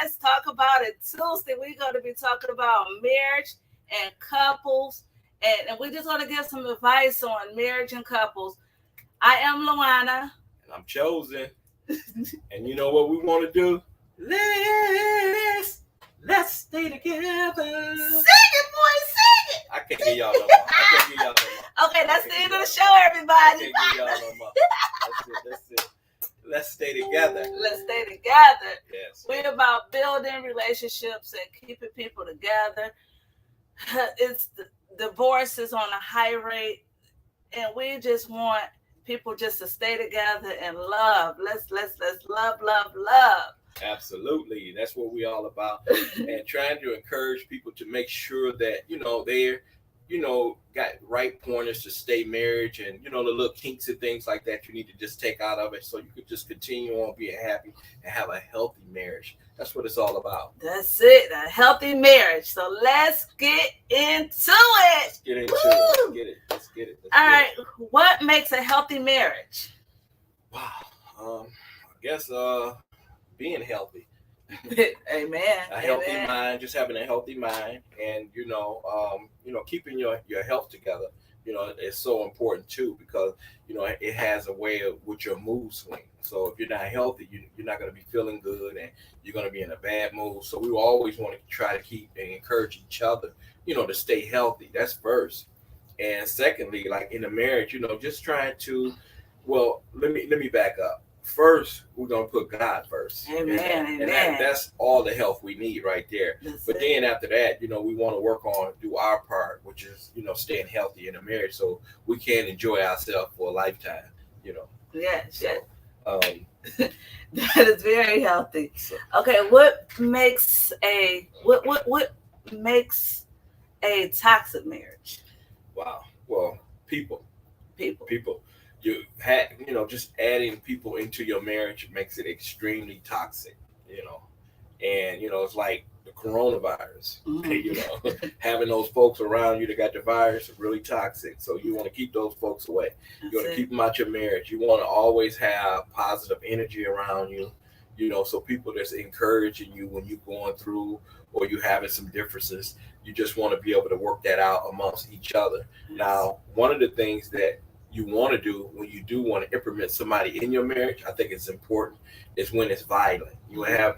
Let's Talk About It Tuesday. We're going to be talking about marriage and couples. And we're just going to give some advice on marriage and couples. I am Luana. And I'm Chosen. And you know what we want to do? Let's stay together. Sing it, boy, sing it. I can't hear y'all no more. Okay, that's the end of the show, everybody. I can't hear y'all no more. That's it. Let's stay together. Let's stay together. Yes. We're about building relationships and keeping people together. It's divorce is on a high rate, and we just want people just to stay together and love. Let's love. Absolutely. That's what we're all about. And trying to encourage people to make sure that, they're, got right pointers to stay marriage and, the little kinks and things like that you need to just take out of it so you could just continue on being happy and have a healthy marriage. That's what it's all about. That's it. A healthy marriage. So let's get into it. Let's get into it. Let's get it. All right. What makes a healthy marriage? Wow. I guess being healthy. Amen. A healthy mind, just having a healthy mind, and keeping your health together. Is so important too because it has a way of with your mood swing. So if you're not healthy, you're not going to be feeling good, and you're going to be in a bad mood. So we always want to try to keep and encourage each other, to stay healthy. That's first, and secondly, like in a marriage, just trying to. Well, let me back up. First, we're going to put God first. Amen. And that's all the health we need right there. Then after that, we want to do our part, which is, staying healthy in a marriage so we can enjoy ourselves for a lifetime, Yes. That is very healthy. Okay, what makes a toxic marriage? Wow. Well, people. You had, just adding people into your marriage makes it extremely toxic, and, it's like the coronavirus, having those folks around you that got the virus is really toxic. So you want to keep those folks away. You want to keep them out your marriage. You want to always have positive energy around you, so people that's encouraging you when you're going through or you having some differences, you just want to be able to work that out amongst each other. Now, one of the things that you want to do when you do want to implement somebody in your marriage, I think it's important, is when it's violent. You have,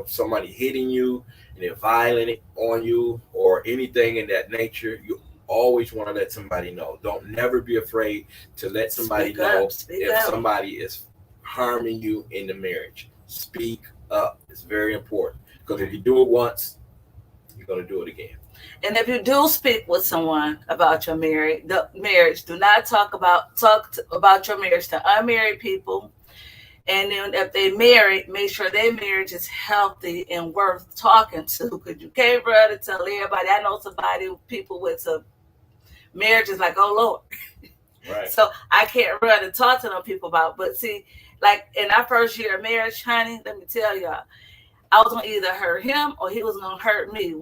somebody hitting you and they're violent on you or anything in that nature. You always want to let somebody know. Don't never be afraid to let somebody know if somebody is harming you in the marriage. Speak up. It's very important because if you do it once, you're going to do it again. And if you do speak with someone about your marriage, do not talk about your marriage to unmarried people. And then if they married, make sure their marriage is healthy and worth talking to. Because you can't run and tell everybody. I know people with some marriages like, oh Lord. Right. So I can't run and talk to them people about. But see, like in our first year of marriage, honey, let me tell y'all. I was going to either hurt him or he was going to hurt me.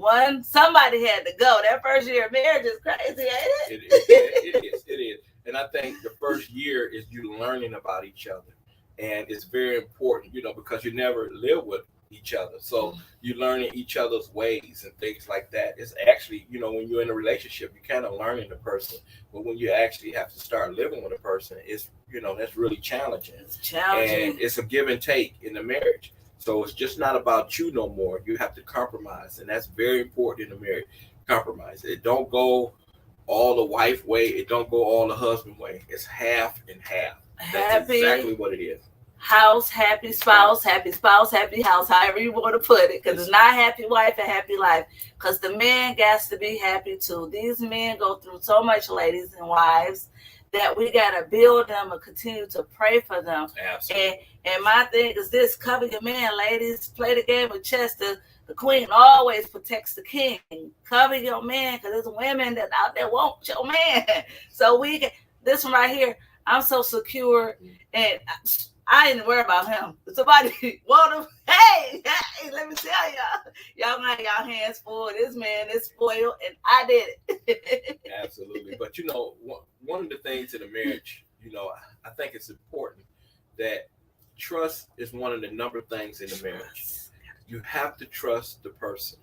Somebody had to go. That first year of marriage is crazy, ain't it? It is. And I think the first year is you learning about each other. And it's very important, because you never live with each other. So you're learning each other's ways and things like that. It's actually, when you're in a relationship, you're kind of learning the person. But when you actually have to start living with a person, it's, that's really challenging. It's challenging. And it's a give and take in the marriage. So it's just not about you no more. You have to compromise. And that's very important in a marriage. Compromise. It don't go all the wife way. It don't go all the husband way. It's half and half. That's exactly what it is. House, happy spouse, happy house, however you want to put it. Because it's not happy wife and happy life. Because the man got to be happy too. These men go through so much, ladies and wives, that we got to build them and continue to pray for them. Absolutely. And my thing is this: cover your man, ladies. Play the game of chess. The queen always protects the king. Cover your man, because there's women that out there want your man. So this one right here, I'm so secure, and I didn't worry about him. If somebody want him, hey, let me tell y'all gonna have y'all hands full. This man is spoiled, and I did it. Absolutely. But one of the things in a marriage, I think it's important that trust is one of the number things in the marriage. you have to trust the person.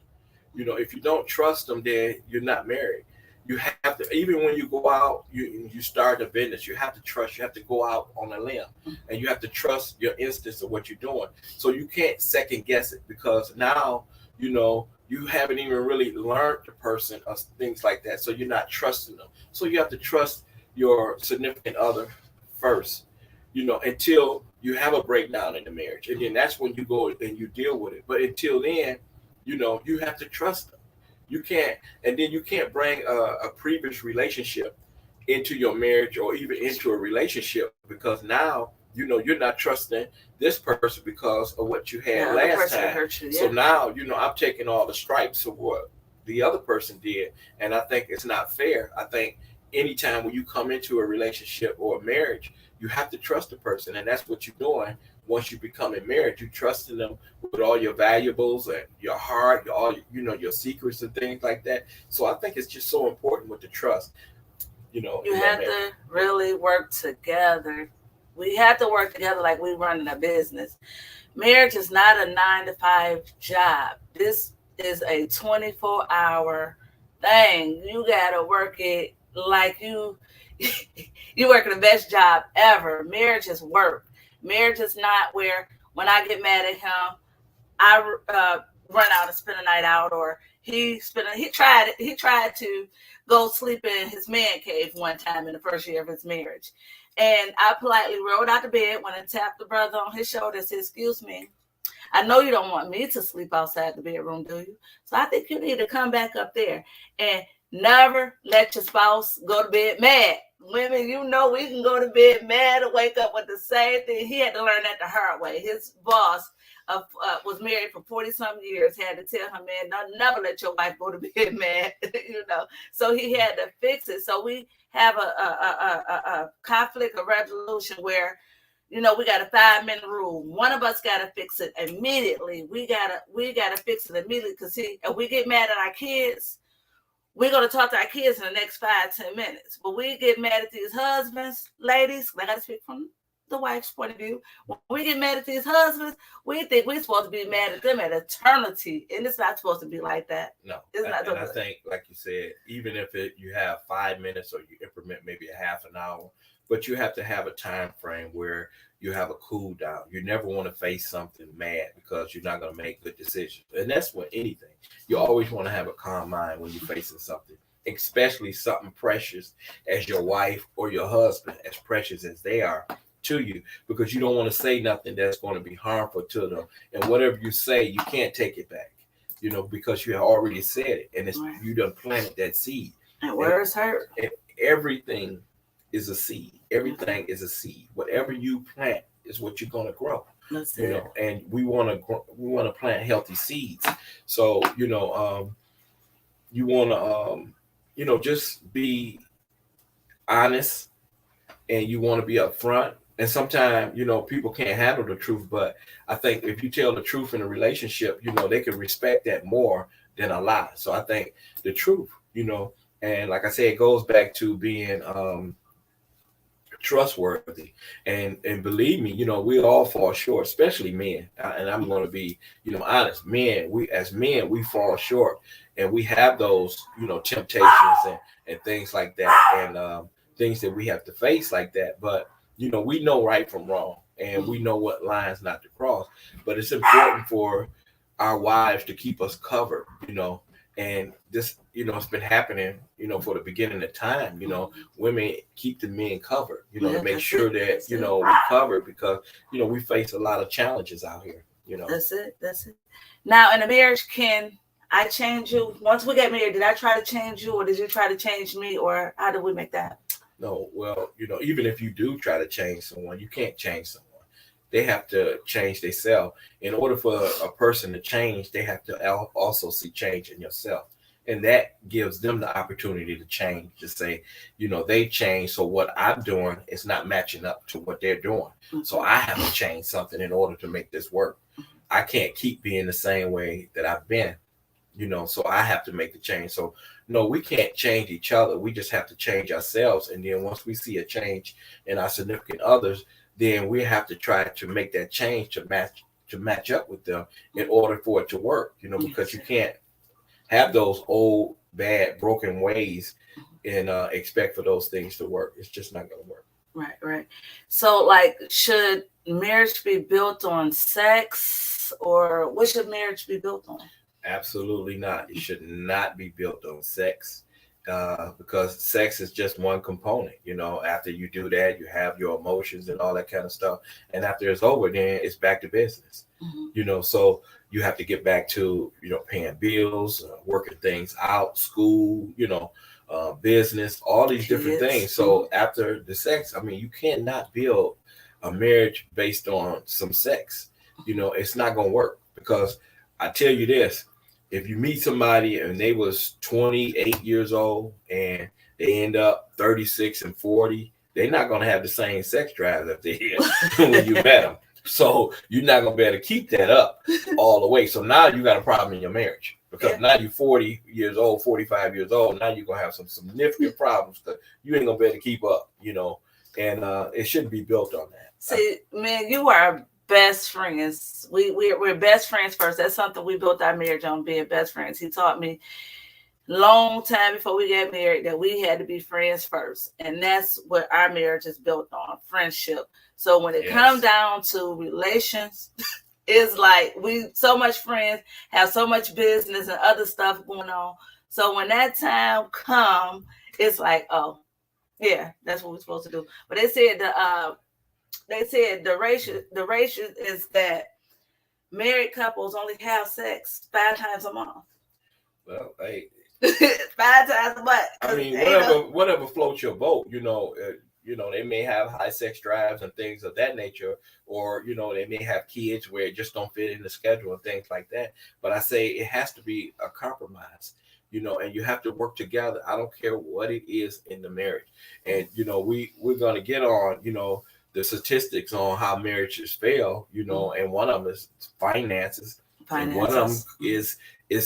If you don't trust them, then you're not married. You have to, even when you go out, you start a business, you have to trust. You have to go out on a limb, and you have to trust your instincts of what you're doing. So you can't second guess it, because now you haven't even really learned the person or things like that. So you're not trusting them. So you have to trust your significant other first, until you have a breakdown in the marriage, and then that's when you go and you deal with it. But until then, you have to trust them. You can't, and then you can't bring a previous relationship into your marriage or even into a relationship, because now you're not trusting this person because of what you had last time. Hurt you, yeah. So now I'm taking all the stripes of what the other person did, and I think it's not fair. I think anytime when you come into a relationship or a marriage, you have to trust the person, and that's what you're doing. Once you become in marriage, you trusting them with all your valuables and your heart, your secrets and things like that. So I think it's just so important with the trust. You have to really work together. We have to work together like we running a business. Marriage is not a 9-to-5 job. This is a 24-hour thing. You gotta work it like you working the best job ever. Marriage is work. Marriage is not where when I get mad at him, I run out and spend a night out, or he tried to go sleep in his man cave one time in the first year of his marriage. And I politely rolled out the bed, went and tapped the brother on his shoulder and said, "Excuse me, I know you don't want me to sleep outside the bedroom, do you? So I think you need to come back up there." And never let your spouse go to bed mad. Women, we can go to bed mad and wake up with the same thing. He had to learn that the hard way. His boss was married for 40-some years, had to tell him, "Man, never let your wife go to bed mad." So he had to fix it. So we have a conflict, a resolution where, we got a 5-minute rule. One of us got to fix it immediately. We gotta fix it immediately, because if we get mad at our kids, we're going to talk to our kids in the next 5-10 minutes. But we get mad at these husbands, ladies, I got to speak from the wife's point of view. When we get mad at these husbands, we think we're supposed to be mad at them at eternity. And it's not supposed to be like that. No. I think, like you said, even if you have 5 minutes or you implement maybe a half an hour, but you have to have a time frame where you have a cool down. You never want to face something mad, because you're not going to make good decisions. And that's with anything. You always want to have a calm mind when you're facing something, especially something precious as your wife or your husband, as precious as they are to you, because you don't want to say nothing that's going to be harmful to them. And whatever you say, you can't take it back, because you have already said it, and you done planted that seed. And words hurt. And everything is a seed. Everything is a seed. Whatever you plant is what you're going to grow. And we want to plant healthy seeds. So you want to just be honest, and you want to be upfront. And sometimes people can't handle the truth, but I think if you tell the truth in a relationship, they can respect that more than a lie. So I think the truth, and like I said, it goes back to being trustworthy, and believe me, we all fall short, especially men. And I'm going to be honest. We fall short, and we have those temptations and things like that, and things that we have to face like that. But we know right from wrong, and we know what lines not to cross. But it's important for our wives to keep us covered, and this, it's been happening, for the beginning of time. Women keep the men covered, to make sure that, we covered, because, we face a lot of challenges out here, That's it. Now, in a marriage, can I change you? Once we get married, did I try to change you, or did you try to change me, or how did we make that? No, well, even if you do try to change someone, you can't change someone. They have to change themselves. In order for a person to change, they have to also see change in yourself. And that gives them the opportunity to change, to say, they change. So what I'm doing is not matching up to what they're doing. So I have to change something in order to make this work. I can't keep being the same way that I've been, so I have to make the change. So no, we can't change each other. We just have to change ourselves. And then once we see a change in our significant others, then we have to try to make that change to match to match up with them in order for it to work, you know, because you can't have those old, bad, broken ways and expect for those things to work. It's just not going to work. Right. So, like, should marriage be built on sex, or what should marriage be built on? Absolutely not. It should not be built on sex. Because sex is just one component. You know, after you do that, you have your emotions and all that kind of stuff. And after it's over, then it's back to business. You know, so you have to get back to, you know, paying bills, working things out, school, you know, business, all these different things. So after the sex, I mean, you cannot build a marriage based on some sex. You know, it's not going to work, because I tell you this. If you meet somebody and they was 28 years old and they end up 36 and 40, they're not going to have the same sex drive that they had when you met them. So you're not going to be able to keep that up all the way. So now you got a problem in your marriage, because now you're 40 years old, 45 years old. Now you're going to have some significant problems, because you ain't going to be able to keep up, you know, and it shouldn't be built on that. See, man, you are best friends. We're best friends first. That's something we built our marriage on, being best friends. He taught me long time before we got married that we had to be friends first, and that's what our marriage is built on, friendship. So when it comes down to relations, it's like we so much friends, have so much business and other stuff going on. So when that time come, it's like, oh yeah, that's what we're supposed to do. But they said the ratio is that married couples only have sex 5 times a month. Well, hey, 5 times a month. I mean, whatever floats your boat. You know, they may have high sex drives and things of that nature, or you know, they may have kids where it just don't fit in the schedule and things like that. But I say it has to be a compromise. You know, and you have to work together. I don't care what it is in the marriage. And you know, we're gonna get on, you know, the statistics on how marriages fail, you know, and one of them is finances. And one of them is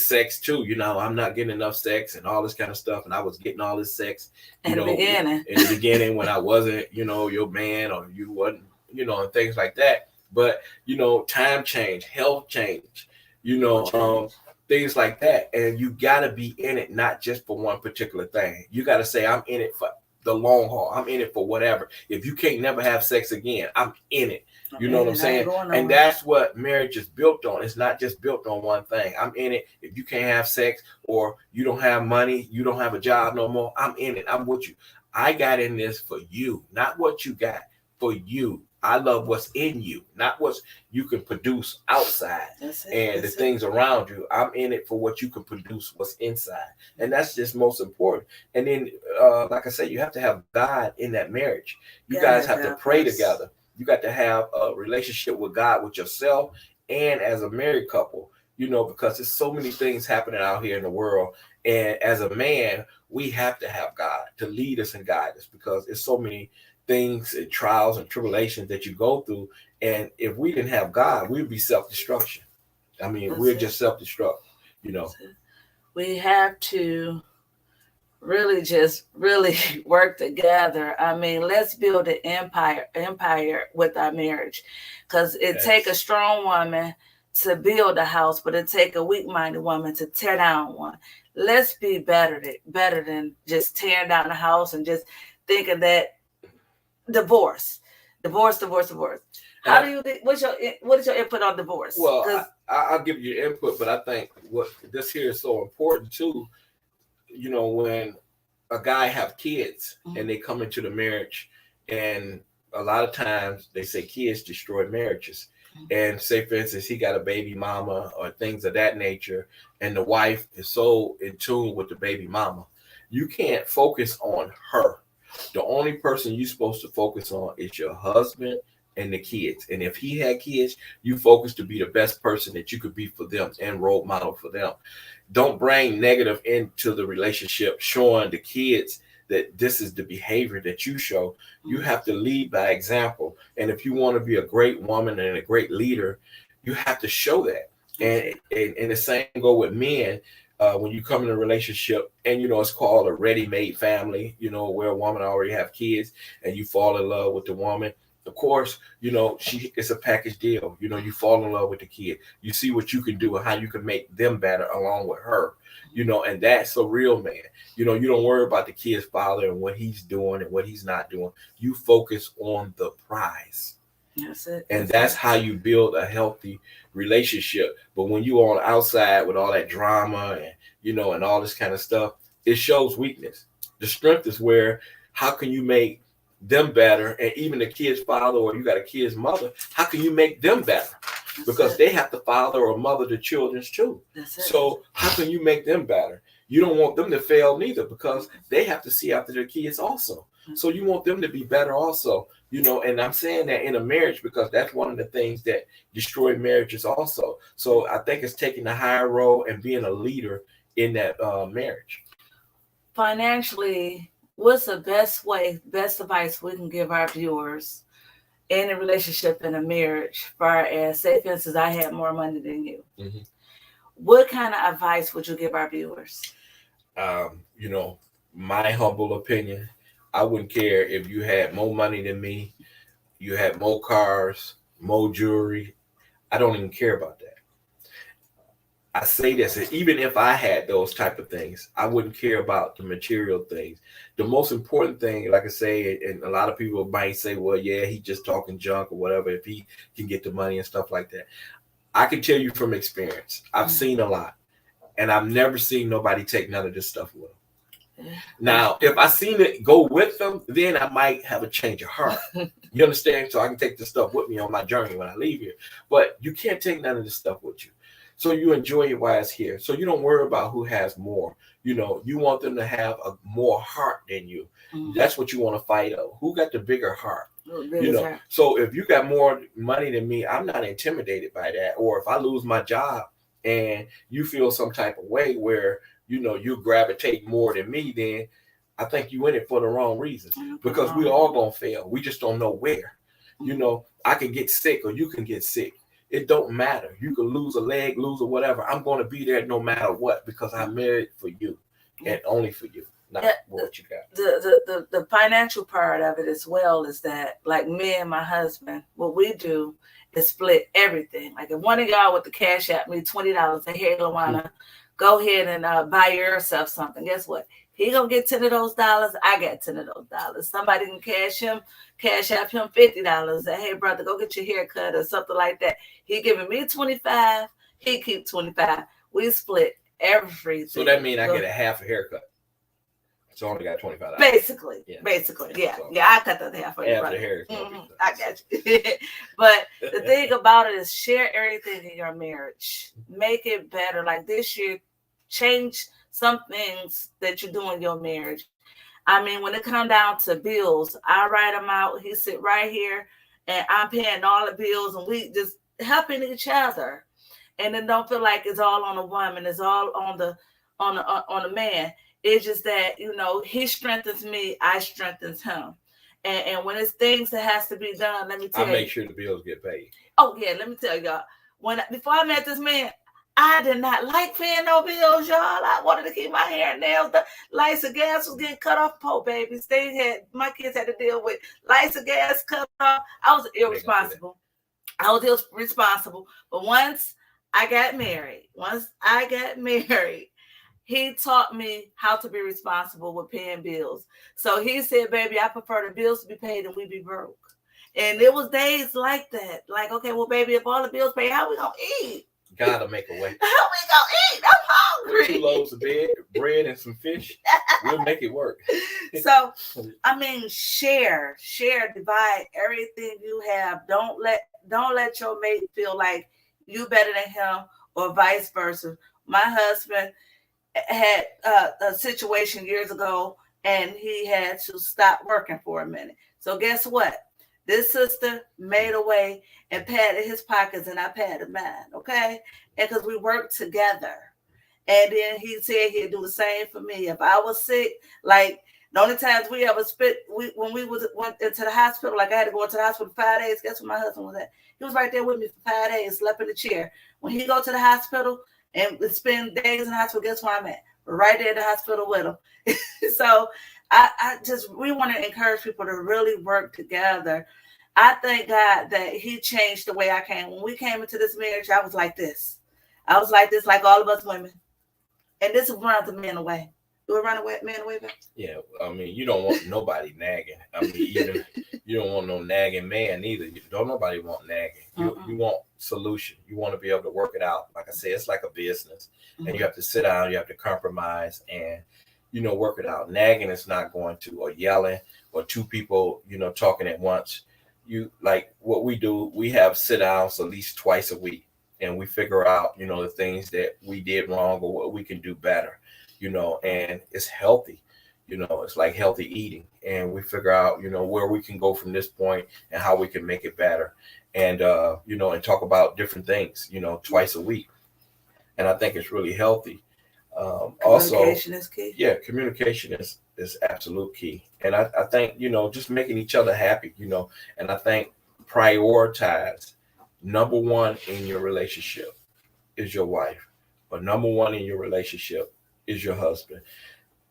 sex too. You know, I'm not getting enough sex and all this kind of stuff. And I was getting all this sex, in the beginning when I wasn't, you know, your man, or you wasn't, you know, and things like that. But, you know, time change, health change, you know, things like that. And you got to be in it, not just for one particular thing. You got to say, I'm in it for the long haul. I'm in it for whatever. If you can't never have sex again, I'm in it. You know what I'm saying? And that's what marriage is built on. It's not just built on one thing. I'm in it. If you can't have sex, or you don't have money, you don't have a job no more, I'm in it. I'm with you. I got in this for you, not what you got, for you. I love what's in you, not what you can produce outside and the things around you. I'm in it for what you can produce, what's inside. And that's just most important. And then, like I said, you have to have God in that marriage. You guys have to pray together. You got to have a relationship with God, with yourself, and as a married couple, you know, because there's so many things happening out here in the world. And as a man, we have to have God to lead us and guide us, because there's so many things and trials and tribulations that you go through. And if we didn't have God, we'd be self-destruction. I mean, we're just self-destruct, you know. We have to really work together. I mean, let's build an empire with our marriage, because it take a strong woman to build a house, but it take a weak-minded woman to tear down one. Let's be better than just tearing down the house and just thinking that divorce. How do you think? What is your input on divorce? Well, I'll give you input, but I think what this here is so important too. You know, when a guy have kids and they come into the marriage, and a lot of times they say kids destroy marriages. And say, for instance, he got a baby mama or things of that nature, and the wife is so in tune with the baby mama, you can't focus on her. The only person you're supposed to focus on is your husband and the kids. And if he had kids, you focus to be the best person that you could be for them and role model for them. Don't bring negative into the relationship, showing the kids that this is the behavior that you show. You have to lead by example. And if you want to be a great woman and a great leader, you have to show that. And the same go with men. When you come in a relationship, and you know, it's called a ready-made family, you know, where a woman already have kids and you fall in love with the woman, Of course, it's a package deal. You fall in love with the kid. You see what you can do and how you can make them better along with her. And that's a real man. You don't worry about the kid's father and what he's doing and what he's not doing. You focus on the prize. That's it. And that's how you build a healthy relationship. But when you're on outside with all that drama and and all this kind of stuff, it shows weakness. The strength is where, how can you make them better? And even the kid's father, or you got a kid's mother, how can you make them better? Because they have to father or mother the children's too. So how can you make them better? You don't want them to fail neither, because they have to see after their kids also. So you want them to be better also, and I'm saying that in a marriage because that's one of the things that destroy marriages also. So I think it's taking a higher role and being a leader in that marriage. Financially, what's the best advice we can give our viewers in a relationship, in a marriage, far as, say for instance, I had more money than you. Mm-hmm. What kind of advice would you give our viewers? My humble opinion, I wouldn't care if you had more money than me, you had more cars, more jewelry. I don't even care about that. I say this, and even if I had those type of things, I wouldn't care about the material things. The most important thing, like I say, and a lot of people might say, well, yeah, he's just talking junk or whatever, if he can get the money and stuff like that. I can tell you from experience, I've seen a lot, and I've never seen nobody take none of this stuff with them. Now, if I seen it go with them, then I might have a change of heart. You understand? So I can take this stuff with me on my journey when I leave here. But you can't take none of this stuff with you. So you enjoy it while it's here. So you don't worry about who has more. You want them to have a more heart than you. Mm-hmm. That's what you want to fight over. Who got the bigger heart? So if you got more money than me, I'm not intimidated by that. Or if I lose my job and you feel some type of way where you gravitate more than me, then I think you in it for the wrong reasons, because we all gonna fail. We just don't know where. I can get sick or you can get sick. It don't matter. You can lose a leg, lose or whatever. I'm going to be there no matter what, because I'm married for you and only for you, not what you got. The financial part of it as well is that, like me and my husband, what we do is split everything. Like if one of y'all with the cash app me $20 and hey, Luana, go ahead and buy yourself something. Guess what? He gonna get 10 of those dollars. I got 10 of those dollars. Somebody can cash app him $50. Say, hey brother, go get your hair cut or something like that. He giving me 25. He keep 25. We split everything. So that means I get a half a haircut. So I only got $25. Basically, yeah. So I cut the half for you. Half the hair. I got you. But the thing about it is, share everything in your marriage. Make it better. Like this year, change some things that you do in your marriage. I mean, when it comes down to bills, I write them out. He sit right here, and I'm paying all the bills, and we just helping each other. And then don't feel like it's all on the woman. It's all on the man. It's just that, he strengthens me, I strengthens him. And when it's things that has to be done, let me tell you. I make sure the bills get paid. Oh, yeah, let me tell y'all. Before I met this man, I did not like paying no bills, y'all. I wanted to keep my hair and nails done. Lights and gas was getting cut off. Poor babies. My kids had to deal with lights and gas cut off. I was irresponsible. But once I got married, he taught me how to be responsible with paying bills. So he said, baby, I prefer the bills to be paid than we be broke. And there was days like that. Like, okay, well, baby, if all the bills paid, how we going to eat? Gotta make a way. How we going to eat? I'm hungry. 2 loaves of bread and some fish. We'll make it work. So, I mean, share, divide everything you have. Don't let your mate feel like you better than him or vice versa. My husband had a situation years ago, and he had to stop working for a minute. So guess what? This sister made a way and padded his pockets, and I padded mine, okay? And because we worked together. And then he said he'd do the same for me. If I was sick, like the only times we ever when we went into the hospital, like I had to go into the hospital for 5 days, guess where my husband was at? He was right there with me for 5 days, slept in the chair. When he go to the hospital and spend days in the hospital, guess where I'm at? Right there in the hospital with him. So we want to encourage people to really work together. I thank God that he changed the way I came. When we came into this marriage, I was like this. I was like this, like all of us women. And this runs the men away. Do it run away, men away back? Yeah, I mean, you don't want nobody nagging. I mean, even you don't want no nagging man either. Don't nobody want nagging. You want solution. You want to be able to work it out. Like I said, it's like a business, and you have to sit down. You have to compromise and work it out. Nagging is not going to, or yelling, or two people talking at once. You like what we do. We have sit downs at least twice a week, and we figure out the things that we did wrong or what we can do better. And it's healthy, it's like healthy eating. And we figure out, where we can go from this point and how we can make it better. And, and talk about different things, twice a week. And I think it's really healthy. Communication is key. Yeah, communication is absolute key. And I think, just making each other happy, and I think prioritize number one in your relationship is your wife, but number one in your relationship is your husband.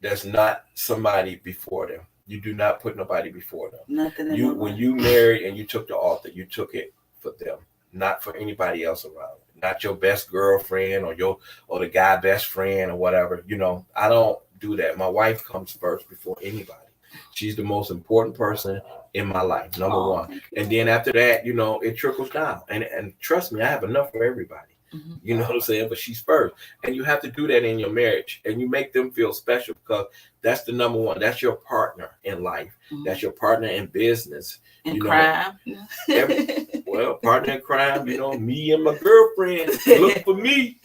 There's not somebody before them. You do not put nobody before them. Nothing. When you married and you took the altar, you took it for them, not for anybody else around. Not your best girlfriend or the guy best friend or whatever. I don't do that. My wife comes first before anybody. She's the most important person in my life, number one. And then after that, it trickles down. And trust me, I have enough for everybody. Mm-hmm. You know what I'm saying? But she's first. And you have to do that in your marriage. And you make them feel special because that's the number one. That's your partner in life. Mm-hmm. That's your partner in business. In crime. Partner in crime, me and my girlfriend, look for me.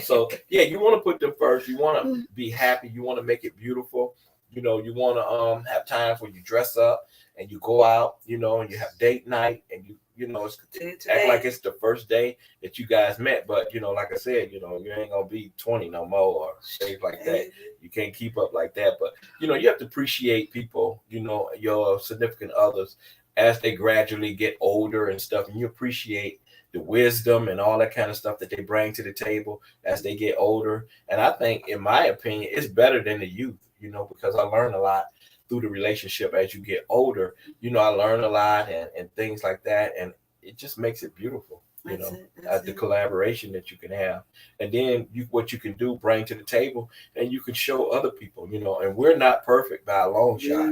So yeah, you want to put them first. You want to be happy. You want to make it beautiful. You want to have times where you dress up and you go out, and you have date night and it's act like it's the first day that you guys met. But, like I said, you ain't going to be 20 no more or things like that. You can't keep up like that. But, you have to appreciate people, your significant others as they gradually get older and stuff. And you appreciate the wisdom and all that kind of stuff that they bring to the table as they get older. And I think, in my opinion, it's better than the youth, because I learned a lot through the relationship as you get older. I learn a lot and things like that. And it just makes it beautiful, the collaboration that you can have. And then what you can do, bring to the table, and you can show other people, and we're not perfect by a long shot.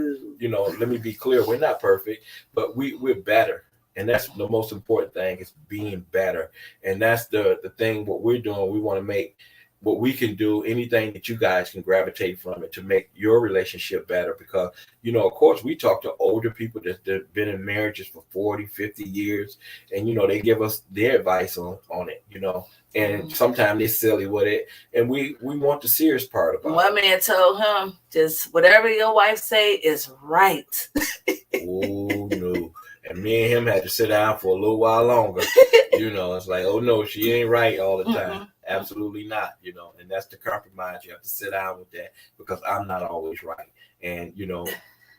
Let me be clear. We're not perfect, but we're better. And that's the most important thing, is being better. And that's the thing, what we're doing. We want to make what we can do, anything that you guys can gravitate from it to make your relationship better. Because, of course, we talk to older people that have been in marriages for 40, 50 years. And, they give us their advice on it, and sometimes they're silly with it. And we want the serious part about it. One man told him, just whatever your wife say is right. Oh, no. And me and him had to sit down for a little while longer. It's like, oh, no, she ain't right all the time. Mm-hmm. Absolutely not, and that's the compromise. You have to sit down with that, because I'm not always right. And,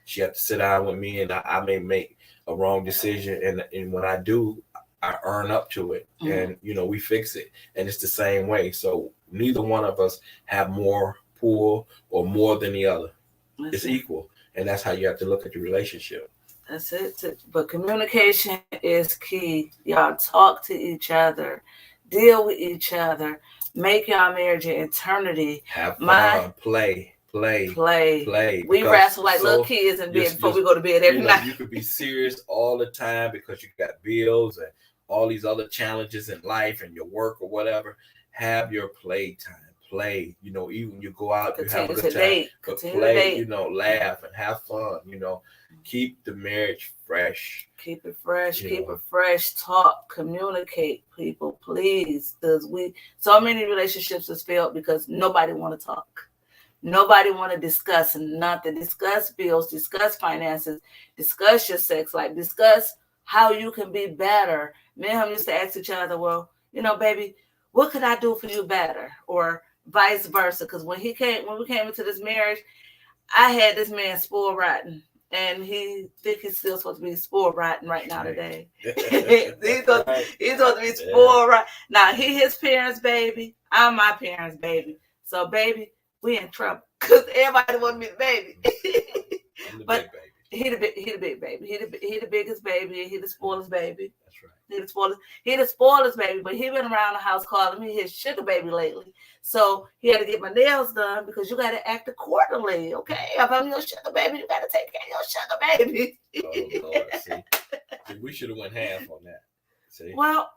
she had to sit down with me, and I may make a wrong decision. And when I do, I earn up to it. Mm-hmm. And, we fix it. And it's the same way. So neither one of us have more pull or more than the other. It's equal. And that's how you have to look at the relationship. That's it. But communication is key. Y'all talk to each other, deal with each other, make y'all marriage an eternity. Have fun, play. We wrestle like little kids in bed before we go to bed every night. You could be serious all the time because you got bills and all these other challenges in life and your work or whatever. Have your play time. Play, even you go out, you have a good time. But play, laugh and have fun, keep the marriage fresh. Keep it fresh. Talk, communicate, people, please. Because so many relationships has failed because nobody want to talk. Nobody want to discuss nothing. Discuss bills, discuss finances, discuss your sex life, discuss how you can be better. Me and him used to ask each other, well, baby, what could I do for you better? Or vice versa. Because when we came into this marriage, I had this man spoiled rotten. And he think he's still supposed to be spoiled rotten right now today. he's supposed to be spoiled rotten. Now, he his parents' baby. I'm my parents' baby. So, baby, we in trouble. Because everybody want to be the baby. I'm the big baby. He the big baby. He the biggest baby. He the spoilest baby. That's right. He the spoilest baby. But he been around the house calling me his sugar baby lately. So he had to get my nails done because you got to act accordingly. Okay, if I'm your sugar baby, you got to take care of your sugar baby. Oh Lord, see, we should have went half on that. See. Well.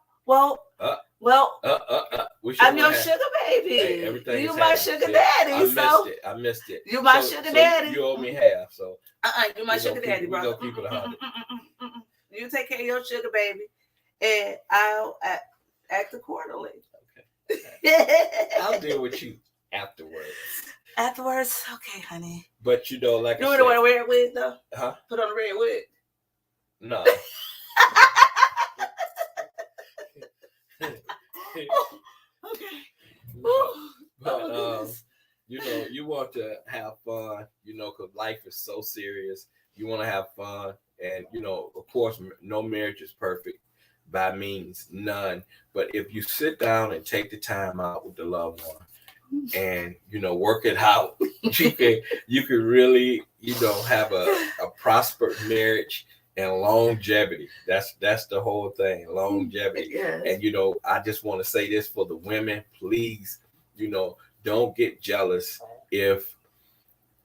I'm your sugar baby. Hey, everything you my sugar daddy. I missed it. You my sugar daddy. You owe me half. So you my sugar daddy, bro. We gonna keep it 100. You take care of your sugar baby, and I'll act accordingly. Okay. I'll deal with you afterwards. Afterwards, okay, honey. But you know, like you want to wear a red wig though? Huh? Put on a red wig. No. Okay. But you know, you want to have fun, you know, because life is so serious. You want to have fun, and you know, of course, no marriage is perfect by means, none. But if you sit down and take the time out with the loved one, and you know, work it out, you can really, you know, have a prosperous marriage. And longevity. That's the whole thing. Longevity. Yes. And you know, I just want to say this for the women, please, you know, don't get jealous if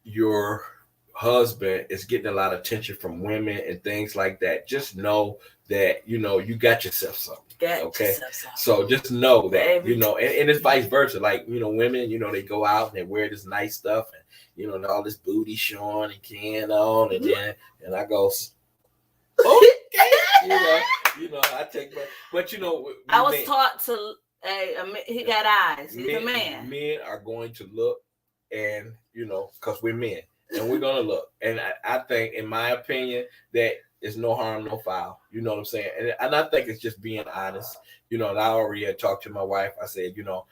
your husband is getting a lot of attention from women and things like that. Just know that, you know, you got yourself something. So just know that, you know, and it's vice versa. Like, you know, women, you know, they go out and they wear this nice stuff and, you know, and all this booty showing and can on and then, and I go, okay, you know, I take, but you know, I was taught to. He got eyes. He's a man. Men are going to look, and you know, because we're men, and we're gonna look. And I think, in my opinion, that it's no harm, no foul. You know what I'm saying? And I think it's just being honest. You know, and I already had talked to my wife. I said, you know,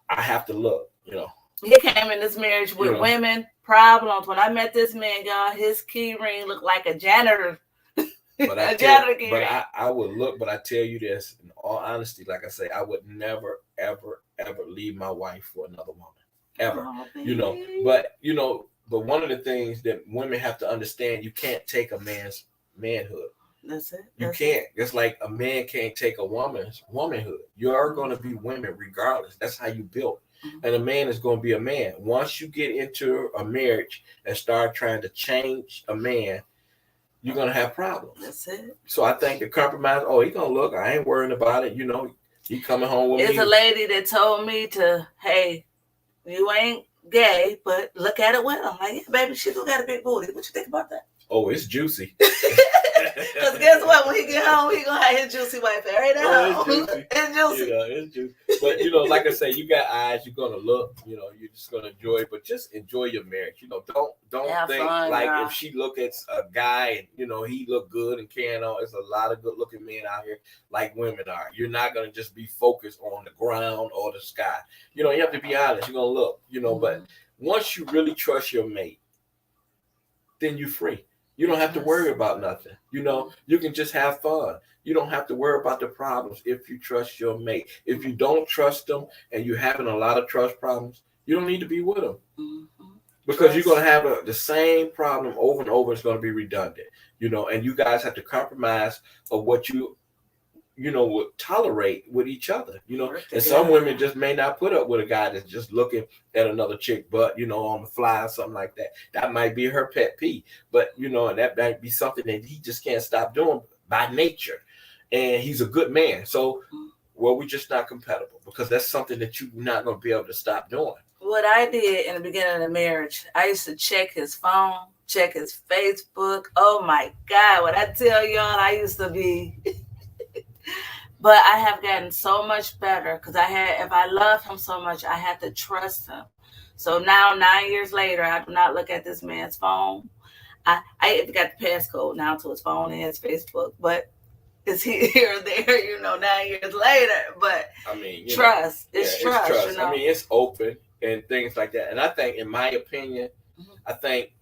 I have to look. You know, he came in this marriage with women problems. When I met this man, y'all, his key ring looked like a janitor. But I would look, but I tell you this, in all honesty, like I say, I would never, ever, ever leave my wife for another woman. Ever. You know, but one of the things that women have to understand, you can't take a man's manhood. That's it. You can't. It's like a man can't take a woman's womanhood. You are going to be women regardless. That's how you built. Mm-hmm. And a man is going to be a man. Once you get into a marriage and start trying to change a man, you're going to have problems. That's it. So I think the compromise, he's going to look. I ain't worrying about it. You know, he coming home with me. There's a lady that told me hey, you ain't gay, but look at it well. I'm like, yeah, baby, she still got a big booty. What you think about that? Oh, it's juicy. Because guess what? When he get home, he going to have his juicy wife right now. It's juicy. It's juicy. Yeah, it's juicy. But, you know, like I say, you got eyes. You're going to look. You know, you're just going to enjoy it. But just enjoy your marriage. You know, don't think fun, like if she look at a guy and, you know, he look good and carrying on. There's a lot of good-looking men out here like women are. You're not going to just be focused on the ground or the sky. You know, you have to be honest. You're going to look, you know. But once you really trust your mate, then you're free. You don't have to worry about nothing. You know, you can just have fun. You don't have to worry about the problems if you trust your mate. If you don't trust them and you're having a lot of trust problems, you don't need to be with them. Mm-hmm. Because you're going to have the same problem over and over. It's going to be redundant, you know, and you guys have to compromise of what you would tolerate with each other, you know. And some women just may not put up with a guy that's just looking at another chick butt, you know, on the fly or something like that. That might be her pet peeve, but you know, and that might be something that he just can't stop doing by nature. And he's a good man, so we're just not compatible because that's something that you're not going to be able to stop doing. What I did in the beginning of the marriage, I used to check his phone, check his Facebook. Oh my God, what I tell y'all, I used to be. But I have gotten so much better because if I love him so much, I had to trust him. So now, 9 years later, I do not look at this man's phone. I even got the passcode now to his phone and his Facebook, but it's here or there, you know, 9 years later. But I mean, trust. It's trust. You know? I mean, it's open and things like that. And I think, in my opinion, I think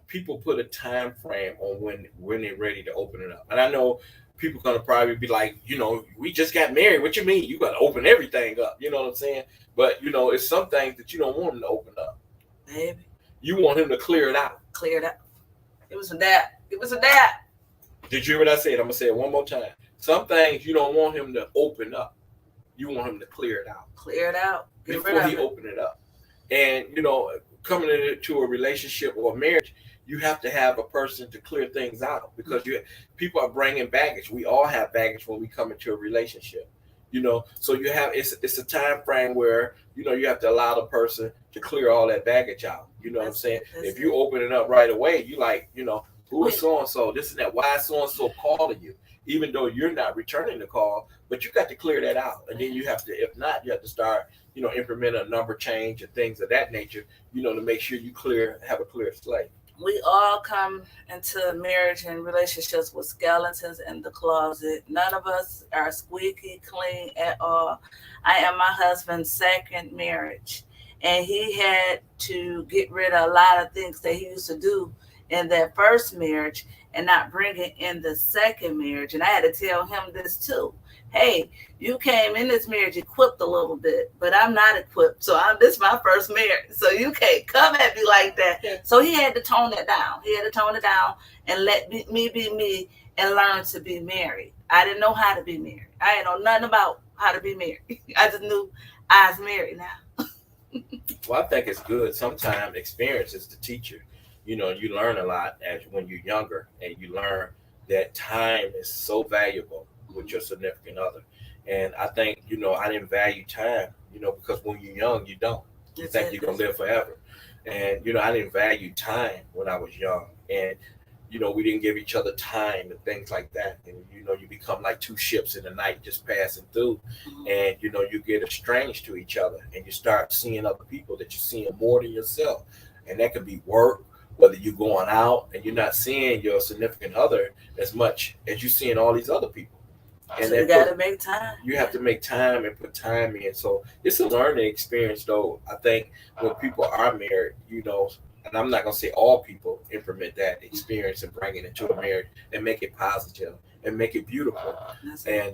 people put a time frame on when they're ready to open it up. And I know people gonna probably be like, you know, we just got married. What you mean? You gotta open everything up. You know what I'm saying? But you know, it's some things that you don't want him to open up. Baby. You want him to clear it out. Clear it up. It was a dap. It was a dap. Did you hear what I said? I'm gonna say it one more time. Some things you don't want him to open up. You want him to clear it out. Clear it out. Before he open it up. And coming into a relationship or a marriage, you have to have a person to clear things out because people are bringing baggage. We all have baggage when we come into a relationship. So you have it's a time frame where you have to allow the person to clear all that baggage out. You know what I'm saying? If you open it up right away, you like, who is so and so, this and that, why is so and so calling you, even though you're not returning the call, but you got to clear that out. And then you have to, if not, you have to start implement a number change and things of that nature, to make sure you have a clear slate. We all come into marriage and relationships with skeletons in the closet. None of us are squeaky clean at all. I am my husband's second marriage, and he had to get rid of a lot of things that he used to do in that first marriage and not bring it in the second marriage. And I had to tell him this too. Hey, you came in this marriage equipped a little bit, but I'm not equipped. So this is my first marriage. So you can't come at me like that. So he had to tone it down. He had to tone it down and let me be me and learn to be married. I didn't know how to be married. I didn't know nothing about how to be married. I just knew I was married now. Well, I think it's good. Sometimes experience is the teacher. You learn a lot when you're younger, and you learn that time is so valuable with your significant other. And I think, I didn't value time, because when you're young, you don't. You think you're going to live forever. And, I didn't value time when I was young. And, we didn't give each other time and things like that. And, you become like two ships in the night just passing through. And, you get estranged to each other, and you start seeing other people that you're seeing more than yourself. And that could be work, whether you're going out and you're not seeing your significant other as much as you're seeing all these other people. And so you got to make time. You have to make time and put time in. So it's a learning experience, though. I think when people are married, and I'm not going to say all people implement that experience and bring it into a marriage and make it positive and make it beautiful. And,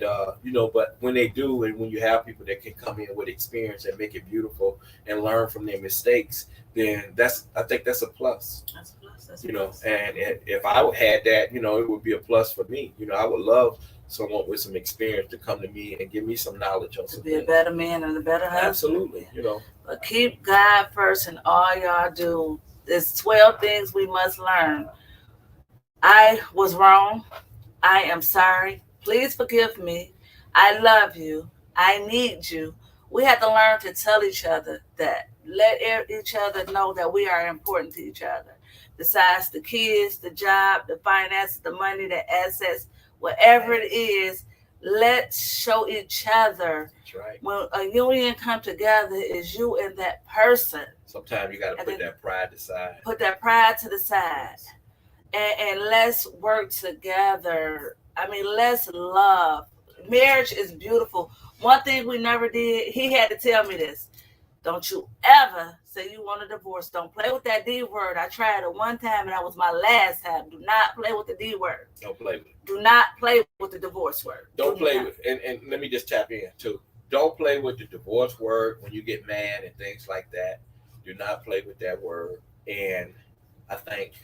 but when they do, and when you have people that can come in with experience and make it beautiful and learn from their mistakes, then I think that's a plus. That's a plus. And if I had that, it would be a plus for me. I would love someone with some experience to come to me and give me some knowledge on something. To be a better man and a better husband. Absolutely, But keep God first in all y'all do. There's 12 things we must learn. I was wrong. I am sorry. Please forgive me. I love you. I need you. We have to learn to tell each other that. Let each other know that we are important to each other. Besides the kids, the job, the finances, the money, the assets, whatever it is, let's show each other. That's right. When a union come together, is you and that person. Sometimes you got to put that pride aside. Put that pride to the side. And let's work together. Let's love. Marriage is beautiful. One thing we never did, he had to tell me this. Don't you ever say you want a divorce. Don't play with that D word. I tried it one time, and that was my last time. Do not play with the D word. Don't play with it. Do not play with the divorce word. Don't play with it. And let me just tap in, too. Don't play with the divorce word when you get mad and things like that. Do not play with that word. And I think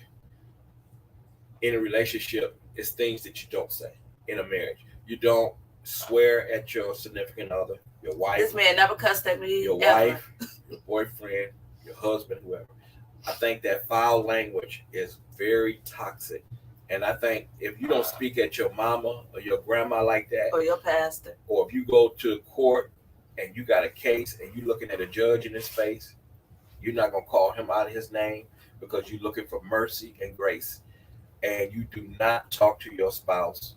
in a relationship, it's things that you don't say in a marriage. You don't swear at your significant other, your wife. This man never cussed at me. Your ever. wife, your boyfriend, your husband, whoever. I think that foul language is very toxic. And I think if you don't speak at your mama or your grandma like that, or your pastor, or if you go to court and you got a case and you looking at a judge in his face, you're not going to call him out of his name because you're looking for mercy and grace. And you do not talk to your spouse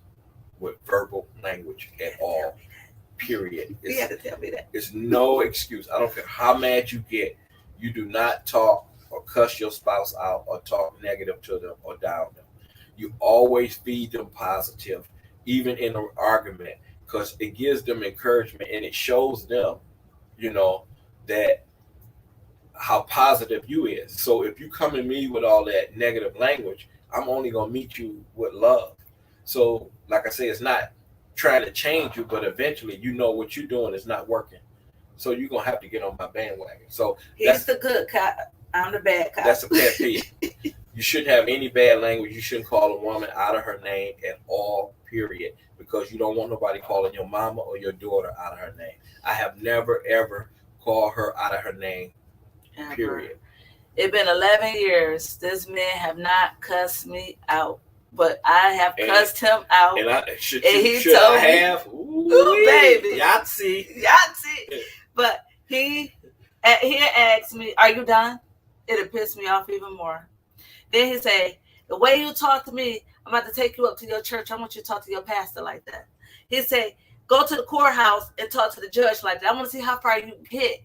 with verbal language at all. Period. You had to tell me that. It's no excuse. I don't care how mad you get. You do not talk or cuss your spouse out or talk negative to them or down them. You always feed them positive, even in an argument, because it gives them encouragement and it shows them, that how positive you is. So if you come to me with all that negative language, I'm only going to meet you with love. So like I say, it's not trying to change you, but eventually what you're doing is not working. So you're going to have to get on my bandwagon. So he's the good cop. I'm the bad cop. That's a pet peeve. You shouldn't have any bad language. You shouldn't call a woman out of her name at all, period, because you don't want nobody calling your mama or your daughter out of her name. I have never, ever called her out of her name, period. It's been 11 years. This man have not cussed me out, but I have cussed him out. And he told me, ooh, baby, Yahtzee. But he asked me, "Are you done?" It'll piss me off even more. Then he say, "The way you talk to me, I'm about to take you up to your church. I want you to talk to your pastor like that." He say, "Go to the courthouse and talk to the judge like that. I want to see how far you get.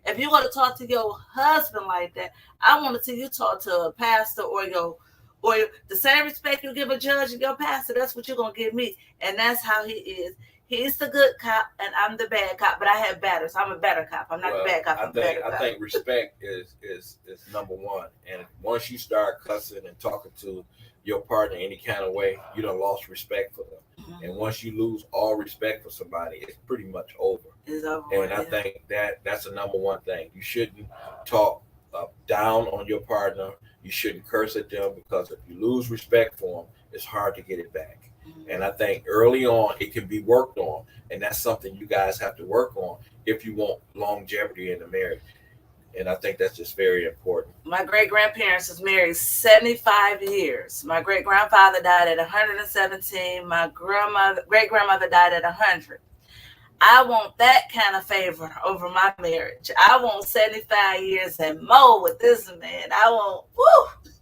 If you want to talk to your husband like that, I want to see you talk to a pastor or the same respect you give a judge and your pastor. That's what you're gonna give me." And that's how he is. He's the good cop, and I'm the bad cop. But I have better, so I'm a better cop. I'm not the bad cop. I think respect is number one. And once you start cussing and talking to your partner any kind of way, you done lost respect for them. Mm-hmm. And once you lose all respect for somebody, it's pretty much over. It's over. And I think that's the number one thing. You shouldn't talk down on your partner. You shouldn't curse at them, because if you lose respect for them, it's hard to get it back. And I think early on it can be worked on, and that's something you guys have to work on if you want longevity in the marriage. And I think that's just very important. My great-grandparents was married 75 years. My great-grandfather died at 117. My great-grandmother died at 100. I want that kind of favor over my marriage. I want 75 years and more with this man. I want,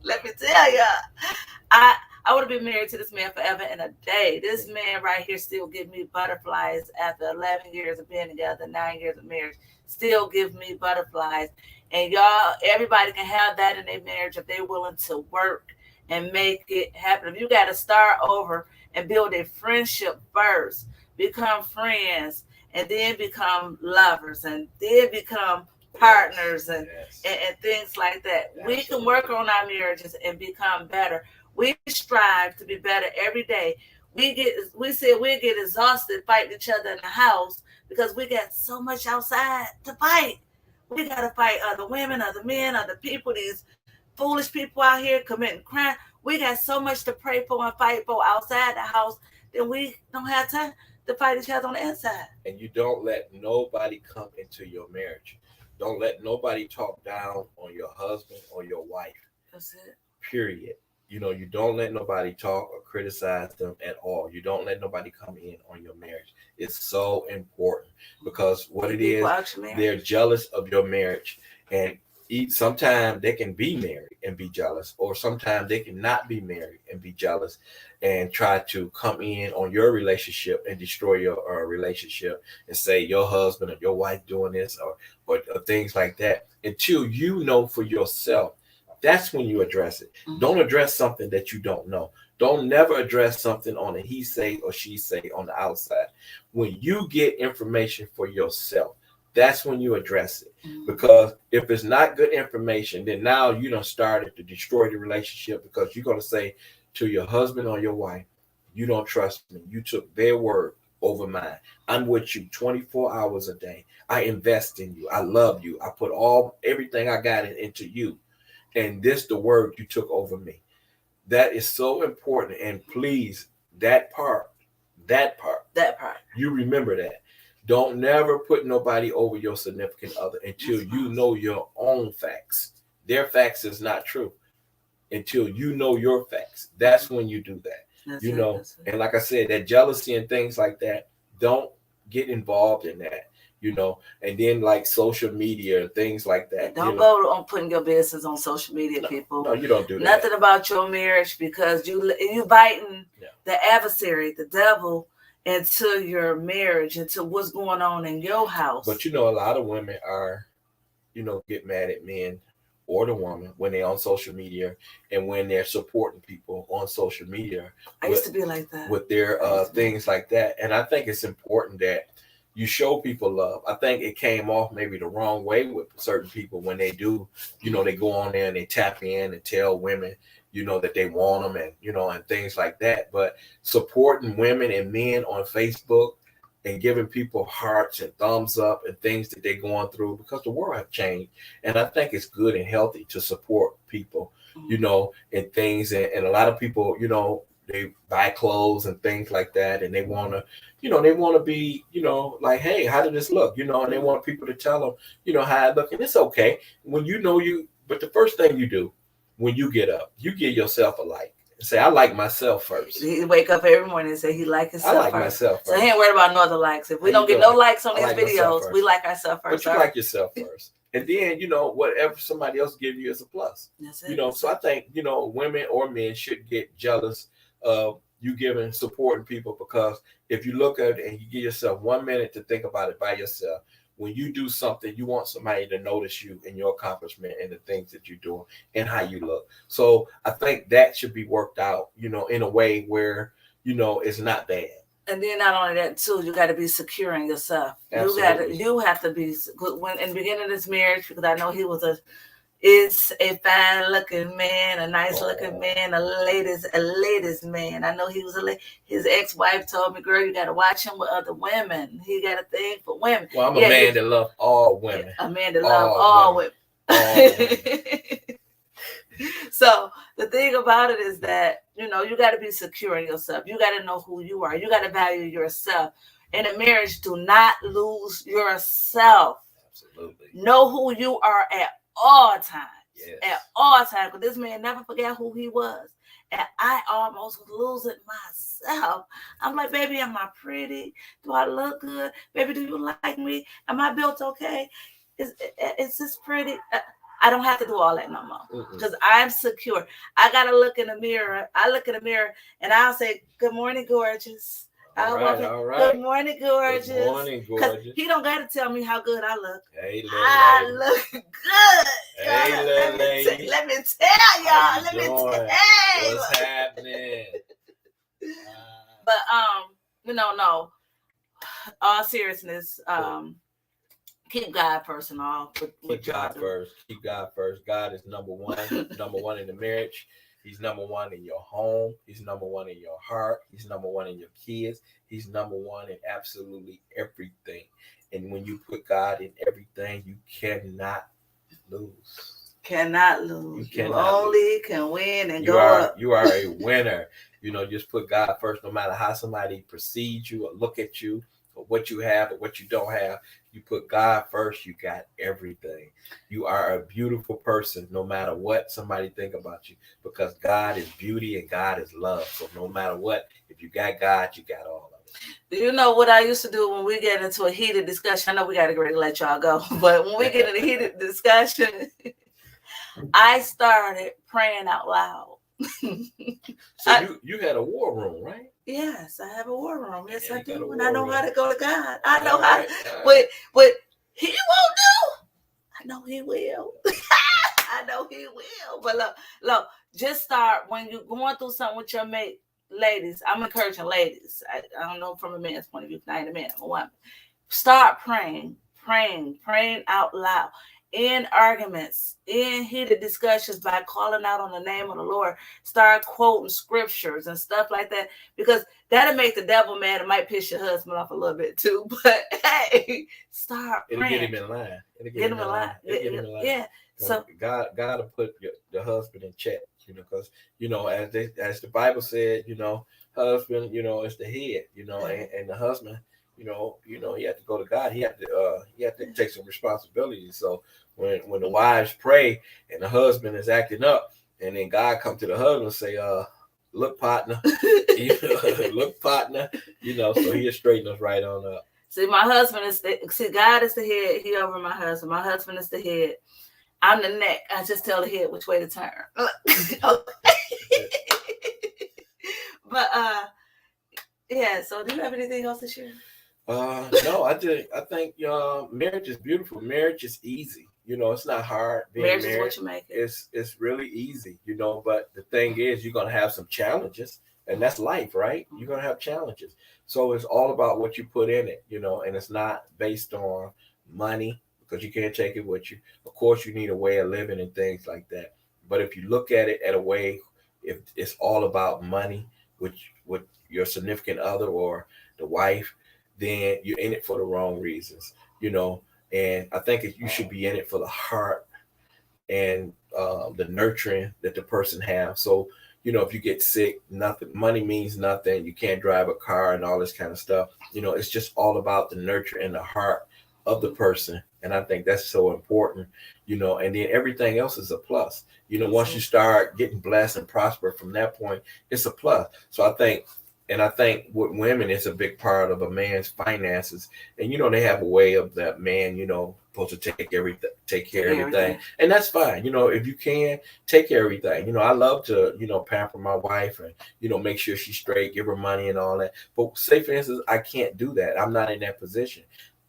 let me tell you, I would have been married to this man forever and a day. This man right here still give me butterflies after 11 years of being together, 9 years of marriage. Still give me butterflies. And y'all, everybody can have that in their marriage if they're willing to work and make it happen. If you got to start over and build a friendship first, become friends, and then become lovers, and then become partners, and things like that. Absolutely. We can work on our marriages and become better. We strive to be better every day. We said we get exhausted fighting each other in the house because we got so much outside to fight. We got to fight other women, other men, other people, these foolish people out here committing crime. We got so much to pray for and fight for outside the house that we don't have time to fight each other on the inside. And you don't let nobody come into your marriage. Don't let nobody talk down on your husband or your wife. That's it. Period. You know, you don't let nobody talk or criticize them at all. You don't let nobody come in on your marriage. It's so important, because what it is, they're jealous of your marriage. And sometimes they can be married and be jealous, or sometimes they can not be married and be jealous and try to come in on your relationship and destroy your relationship and say your husband or your wife doing this or things like that, until you know for yourself. That's when you address it. Mm-hmm. Don't address something that you don't know. Don't never address something on a he say or she say on the outside. When you get information for yourself, that's when you address it. Mm-hmm. Because if it's not good information, then now you done started to destroy the relationship, because you're going to say to your husband or your wife, you don't trust me. You took their word over mine. I'm with you 24 hours a day. I invest in you. I love you. I put everything I got into you. And this the word you took over me. That is so important. And please, that part, you remember that. Don't never put nobody over your significant other until you know your own facts. Their facts is not true until you know your facts. That's when you do that. That's right. And like I said, that jealousy and things like that, don't get involved in that. And then like social media and things like that. Don't go on putting your business on social media, people. No, you don't do that. Nothing about your marriage, because you inviting the adversary, the devil, into your marriage, into what's going on in your house. But a lot of women are, get mad at men or the woman when they're on social media and when they're supporting people on social media. I used to be like that. With their things like that. And I think it's important that you show people love. I think it came off maybe the wrong way with certain people when they do, they go on there and they tap in and tell women, that they want them and, and things like that. But supporting women and men on Facebook and giving people hearts and thumbs up and things that they're going through, because the world has changed. And I think it's good and healthy to support people you know, and things. And a lot of people, you know, they buy clothes and things like that, and they want to, you know, they want to be, you know, like, hey, how did this look, you know, and they want people to tell them, you know, how it look. And it's okay when you know you, but the first thing you do when you get up, you give yourself a like. Say, I like myself first. He wake up every morning and say he like himself I like first. myself first. So he ain't worried about no other likes. If we don't get no likes on these videos, we like ourselves first. But you like yourself first. And then, you know, whatever somebody else give you is a plus. You know, so I think, you know, women or men should get jealous of you giving, supporting people, because if you look at it and you give yourself 1 minute to think about it by yourself, when you do something, you want somebody to notice you and your accomplishment and the things that you're doing and how you look. So I think that should be worked out, you know, in a way where, you know, it's not bad. And then not only that too, you got to be secure in yourself. Absolutely. You have to be when in the beginning of this marriage, because I know he was is a fine looking man, a nice looking man, a ladies man. I know he was his ex-wife told me, girl, you got to watch him with other women. He got a thing for women. Well, I'm a man that loves all women. A man that loves all women. All women. So the thing about it is that, you know, you got to be secure in yourself. You got to know who you are. You got to value yourself. In a marriage, do not lose yourself. Absolutely. Know who you are at all times. Yes. At all times. Because this man never forgot who he was. And I almost was losing myself. I'm like, baby, am I pretty? Do I look good? Baby, do you like me? Am I built okay? Is this pretty? I don't have to do all that no more because I'm secure. I got to look in the mirror. I look in the mirror and I'll say, good morning, gorgeous. All right. Good morning, gorgeous. Good morning, gorgeous. He don't got to tell me how good I look. Hey, I look good. Hey, let me tell y'all. Let me tell you. What's happening? But, you know, no. All seriousness, keep God first and all. Keep God first. Keep God first. God is number one. Number one in the marriage. He's number one in your home. He's number one in your heart. He's number one in your kids. He's number one in absolutely everything. And when you put God in everything, you cannot lose. Cannot lose. You only can win and go up. You are a winner. You know, just put God first, no matter how somebody perceives you or look at you or what you have or what you don't have. You put God first, you got everything. You are a beautiful person, no matter what somebody think about you, because God is beauty and God is love. So no matter what, if you got God, you got all of it. Do you know what I used to do when we get into a heated discussion? I know we got to get ready to let y'all go, but when we get in a heated discussion, I started praying out loud. So you had a war room, right? Yes, I have a war room. Yes, I do. And I know how to go to God. I know how. But he won't do. I know he will. I know he will. But look, just start when you're going through something with your mate. Ladies, I'm encouraging ladies. I don't know from a man's point of view. I ain't a man, I'm a woman. Start praying out loud. In arguments, in heated discussions, by calling out on the name of the Lord, start quoting scriptures and stuff like that, because that'll make the devil mad. It might piss your husband off a little bit too, but hey, start praying. It'll get him in line. Get him in line. Yeah. So God will put the husband in check, you know, because, you know, as the Bible said, you know, husband, you know, is the head, you know, and the husband, you know, he had to go to God. He had to take some responsibility. So when the wives pray and the husband is acting up, and then God come to the husband and say, look, partner, look, partner, you know, so he'll straighten us right on up. See, my husband God is the head. He over my husband. My husband is the head. I'm the neck. I just tell the head which way to turn. But yeah. So do you have anything else to share? No, I think marriage is beautiful. Marriage is easy. You know, it's not hard. Marriage is what you make it. It's really easy, you know, but the thing is you're gonna have some challenges, and that's life, right? You're gonna have challenges. So it's all about what you put in it, you know, and it's not based on money, because you can't take it with you. Of course, you need a way of living and things like that. But if you look at it at a way, if it's all about money, which with your significant other or the wife, then you're in it for the wrong reasons, you know. And I think you should be in it for the heart, and the nurturing that the person have. So, you know, if you get sick, nothing, money means nothing. You can't drive a car and all this kind of stuff. You know, it's just all about the nurture and the heart of the person. And I think that's so important, you know, and then everything else is a plus. You know, once you start getting blessed and prosper from that point, it's a plus. So I think with women, it's a big part of a man's finances. And, you know, they have a way of that man, you know, supposed to take care of everything. And that's fine. You know, if you can take care of everything, you know, I love to, you know, pamper my wife and, you know, make sure she's straight, give her money and all that. But say, for instance, I can't do that. I'm not in that position.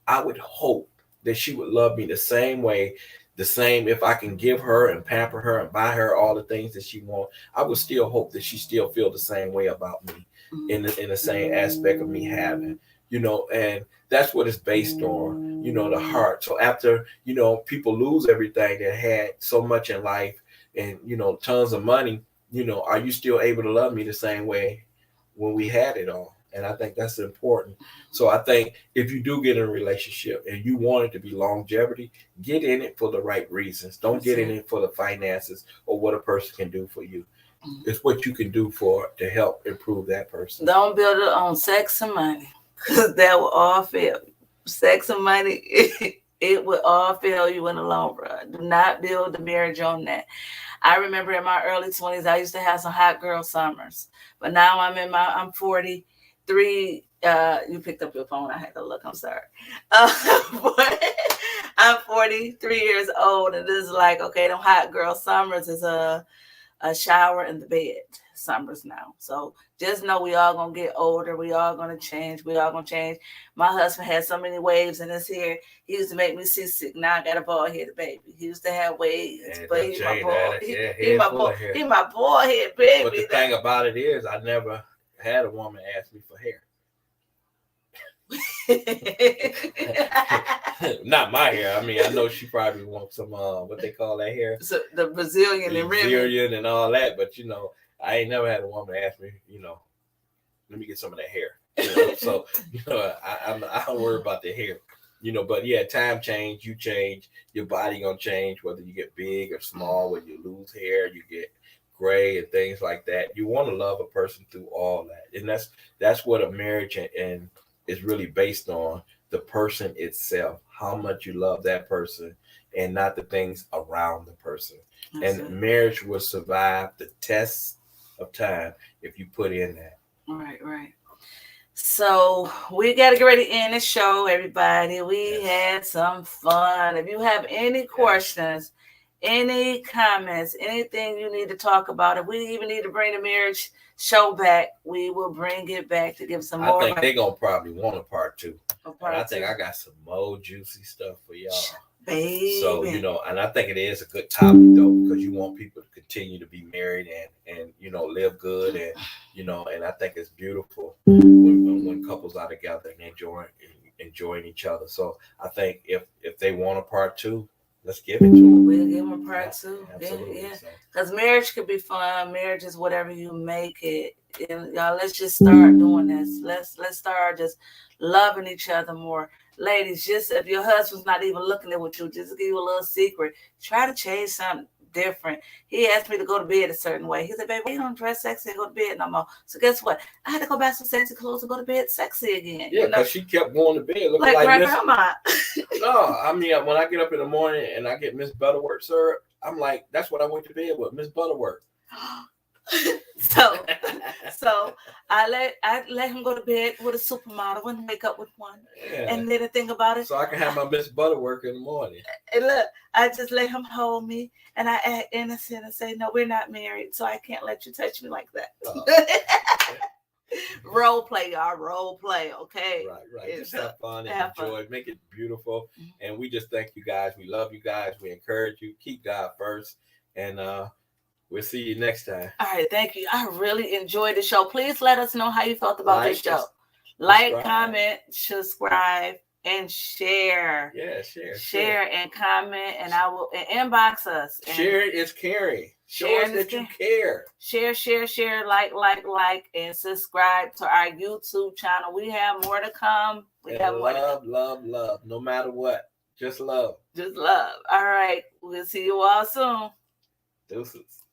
I would hope that she would love me the same way, the same if I can give her and pamper her and buy her all the things that she wants. I would still hope that she still feel the same way about me in the same aspect of me having, you know, and that's what it's based on, you know, the heart. So after, you know, people lose everything that had so much in life and, you know, tons of money, you know, are you still able to love me the same way when we had it all? And I think that's important. So I think if you do get in a relationship and you want it to be longevity, get in it for the right reasons. Don't get in it for the finances or what a person can do for you. It's what you can do for to help improve that person. Don't build it on sex and money, because that will all fail. Sex and money, it will all fail you in the long run. Do not build the marriage on that. I remember in my early 20s, I used to have some hot girl summers, but now I'm 43. You picked up your phone. I had to look. I'm sorry. But I'm 43 years old, and this is like, okay, them hot girl summers is a shower in the bed summers now. So just know we all gonna get older. We all gonna change. We all gonna change. My husband had so many waves in his hair. He used to make me seasick. Now I got a bald headed baby. He used to have waves, but he's my boy. He my bald head baby. But the thing about it is, I never had a woman ask me for hair. Not my hair. I mean, I know she probably wants some what they call that hair, so the Brazilian and all that. But you know, I ain't never had a woman ask me, you know, let me get some of that hair. You know? So you know, I don't worry about the hair. You know, but yeah, time change, you change, your body gonna change, whether you get big or small, whether you lose hair, you get gray and things like that. You want to love a person through all that, and that's what a marriage and is really based on, the person itself, how much you love that person and not the things around the person. And marriage will survive the test of time if you put in that. Right. So we got to get ready to end the show, everybody. We had some fun. If you have any questions, any comments, anything you need to talk about, if we even need to bring the marriage show back, we will bring it back to give some more. I think they're going to probably want a part two. I think I got some more juicy stuff for y'all. Baby. So, you know, and I think it is a good topic, though, because you want people to continue to be married and you know, live good. And, you know, and I think it's beautiful when couples are together and enjoying each other. So I think if they want a part two, let's give it to them. We'll give them a part two. Absolutely. Yeah. Because marriage could be fun. Marriage is whatever you make it. And y'all, let's just start doing this. Let's start just loving each other more. Ladies, just if your husband's not even looking at what you, just give you a little secret. Try to change something different. He asked me to go to bed a certain way. He said, baby, you don't dress sexy and go to bed no more. So guess what? I had to go buy some sexy clothes and go to bed sexy again. Yeah, because she kept going to bed looking like grandma. No, I mean, when I get up in the morning and I get Miss Butterworth syrup, I'm like, that's what I went to bed with, Miss Butterworth. So I let him go to bed with a supermodel and wake up with one. Yeah. And then the thing about it, so I can have my Miss Butterworth in the morning. And look, I just let him hold me, and I act innocent and say, "No, we're not married, so I can't let you touch me like that." Role play, y'all. Role play, okay? Right. Just have fun and enjoy. Make it beautiful. Mm-hmm. And we just thank you guys. We love you guys. We encourage you. Keep God first. And we'll see you next time. All right. Thank you. I really enjoyed the show. Please let us know how you felt about this show. Like, comment, subscribe, and share. Yeah, share and comment, and I will inbox us. Share is caring. Show us that you care. Share, like, and subscribe to our YouTube channel. We have more to come. We have love. No matter what. Just love. All right. We'll see you all soon. Deuces.